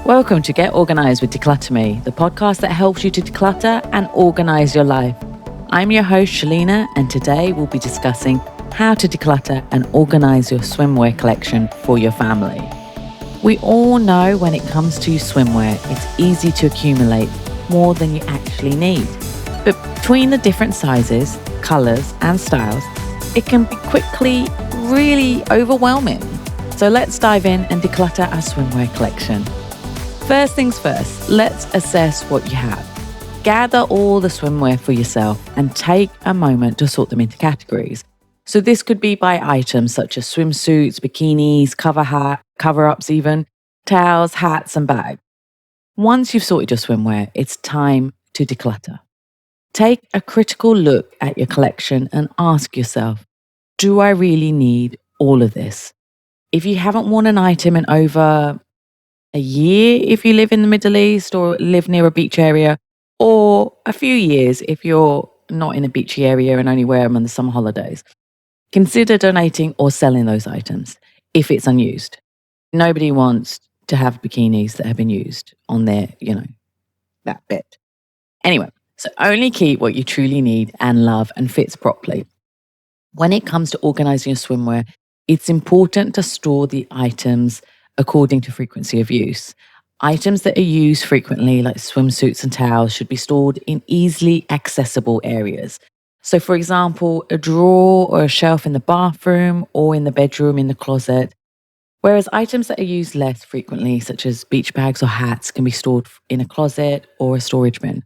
Welcome to Get Organised with Decluttr Me, the podcast that helps you to declutter and organise your life. I'm your host, Shelina, and today we'll be discussing how to declutter and organise your swimwear collection for your family. We all know when it comes to swimwear, it's easy to accumulate more than you actually need. But between the different sizes, colours and styles, it can be quickly really overwhelming. So let's dive in and declutter our swimwear collection. First things first, let's assess what you have. Gather all the swimwear for yourself and take a moment to sort them into categories. So this could be by items such as swimsuits, bikinis, cover-ups even, towels, hats and bags. Once you've sorted your swimwear, it's time to declutter. Take a critical look at your collection and ask yourself, do I really need all of this? If you haven't worn an item in over a year if you live in the Middle East or live near a beach area, or a few years if you're not in a beachy area and only wear them on the summer holidays, consider donating or selling those items if it's unused. Nobody wants to have bikinis that have been used on their, that bit. Anyway, so only keep what you truly need and love and fits properly. When it comes to organising your swimwear, it's important to store the items according to frequency of use. Items that are used frequently, like swimsuits and towels, should be stored in easily accessible areas. So, for example, a drawer or a shelf in the bathroom or in the bedroom in the closet. Whereas items that are used less frequently, such as beach bags or hats, can be stored in a closet or a storage bin.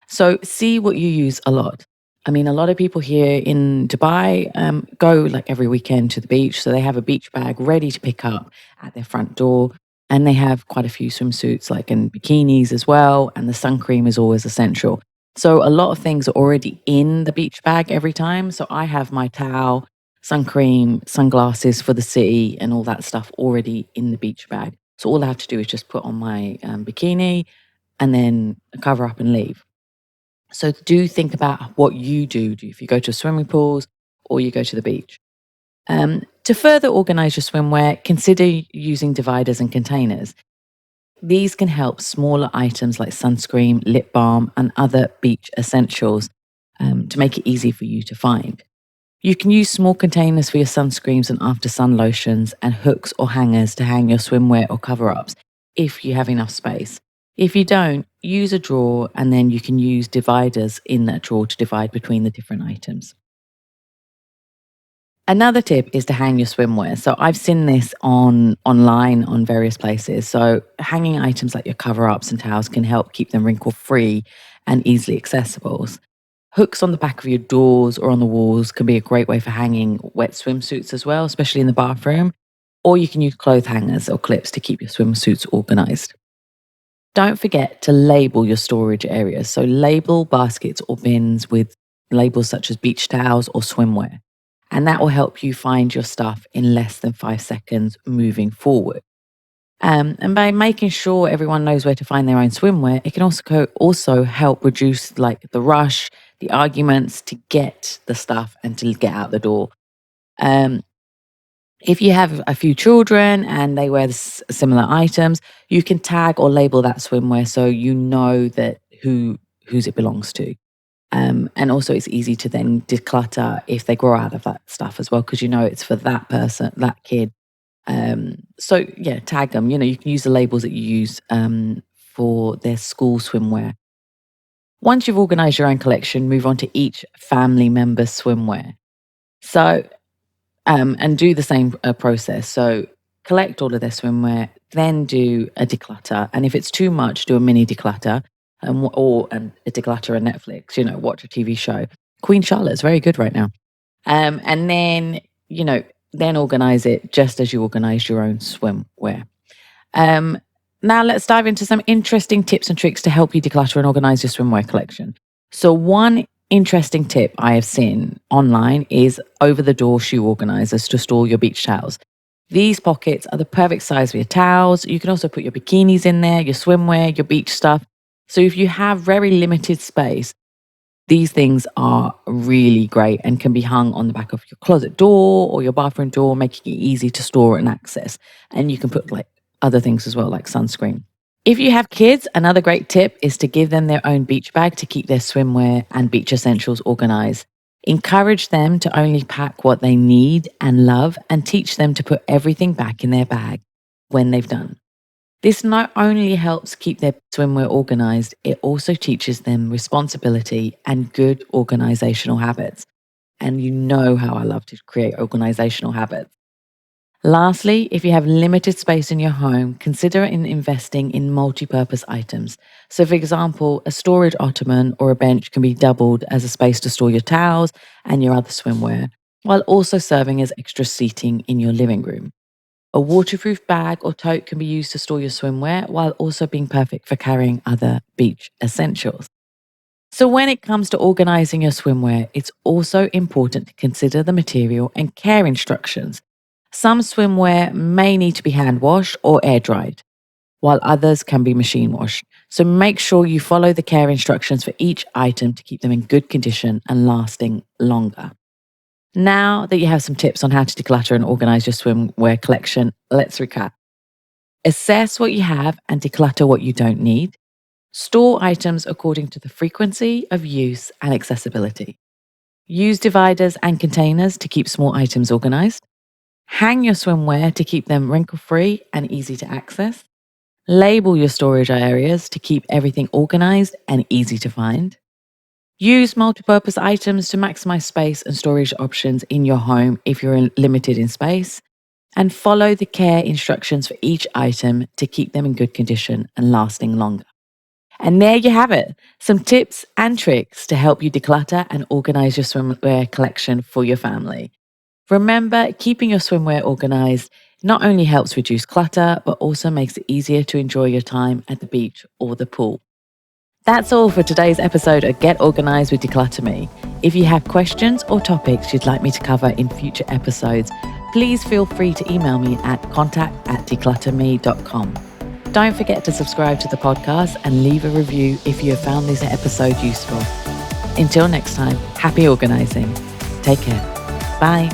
So, see what you use a lot. I mean, a lot of people here in Dubai go like every weekend to the beach. So they have a beach bag ready to pick up at their front door. And they have quite a few swimsuits, like in bikinis as well. And the sun cream is always essential. So a lot of things are already in the beach bag every time. So I have my towel, sun cream, sunglasses for the city and all that stuff already in the beach bag. So all I have to do is just put on my bikini and then cover up and leave. So do think about what you do if you go to swimming pools or you go to the beach. To further organise your swimwear, consider using dividers and containers. These can help smaller items like sunscreen, lip balm and other beach essentials to make it easy for you to find. You can use small containers for your sunscreens and after sun lotions and hooks or hangers to hang your swimwear or cover-ups if you have enough space. If you don't, use a drawer and then you can use dividers in that drawer to divide between the different items. Another tip is to hang your swimwear. So I've seen this online on various places. So hanging items like your cover-ups and towels can help keep them wrinkle-free and easily accessible. Hooks on the back of your doors or on the walls can be a great way for hanging wet swimsuits as well, especially in the bathroom. Or you can use clothes hangers or clips to keep your swimsuits organised. Don't forget to label your storage areas. So label baskets or bins with labels such as beach towels or swimwear. And that will help you find your stuff in less than 5 seconds moving forward. And by making sure everyone knows where to find their own swimwear, it can also help reduce the rush, the arguments to get the stuff and to get out the door. If you have a few children and they wear similar items, you can tag or label that swimwear so you know that whose it belongs to. And also it's easy to then declutter if they grow out of that stuff as well, because you know it's for that person, that kid. So yeah, tag them. You can use the labels that you use for their school swimwear. Once you've organised your own collection, move on to each family member's swimwear. So and do the same process. So collect all of their swimwear, then do a declutter. And if it's too much, do a mini declutter or a declutter on Netflix, watch a TV show. Queen Charlotte's very good right now. And then, then organize it just as you organize your own swimwear. Now let's dive into some interesting tips and tricks to help you declutter and organize your swimwear collection. So one interesting tip I have seen online is over-the-door shoe organizers to store your beach towels. These pockets are the perfect size for your towels. You can also put your bikinis in there, your swimwear, your beach stuff. So if you have very limited space, these things are really great and can be hung on the back of your closet door or your bathroom door, making it easy to store and access. And you can put other things as well, like sunscreen. If you have kids, another great tip is to give them their own beach bag to keep their swimwear and beach essentials organized. Encourage them to only pack what they need and love, and teach them to put everything back in their bag when they've done. This not only helps keep their swimwear organized, it also teaches them responsibility and good organizational habits. And you know how I love to create organizational habits. Lastly, if you have limited space in your home, consider investing in multi-purpose items. So for example, a storage ottoman or a bench can be doubled as a space to store your towels and your other swimwear, while also serving as extra seating in your living room. A waterproof bag or tote can be used to store your swimwear while also being perfect for carrying other beach essentials. So when it comes to organizing your swimwear, it's also important to consider the material and care instructions. Some swimwear may need to be hand washed or air dried, while others can be machine washed. So make sure you follow the care instructions for each item to keep them in good condition and lasting longer. Now that you have some tips on how to declutter and organize your swimwear collection, let's recap. Assess what you have and declutter what you don't need. Store items according to the frequency of use and accessibility. Use dividers and containers to keep small items organized. Hang your swimwear to keep them wrinkle-free and easy to access. Label your storage areas to keep everything organized and easy to find. Use multi-purpose items to maximize space and storage options in your home if you're limited in space. And follow the care instructions for each item to keep them in good condition and lasting longer. And there you have it, some tips and tricks to help you declutter and organize your swimwear collection for your family. Remember, keeping your swimwear organized not only helps reduce clutter, but also makes it easier to enjoy your time at the beach or the pool. That's all for today's episode of Get Organised with Decluttr Me. If you have questions or topics you'd like me to cover in future episodes, please feel free to email me at contact@declutterme.com. Don't forget to subscribe to the podcast and leave a review if you have found this episode useful. Until next time, happy organising. Take care. Bye.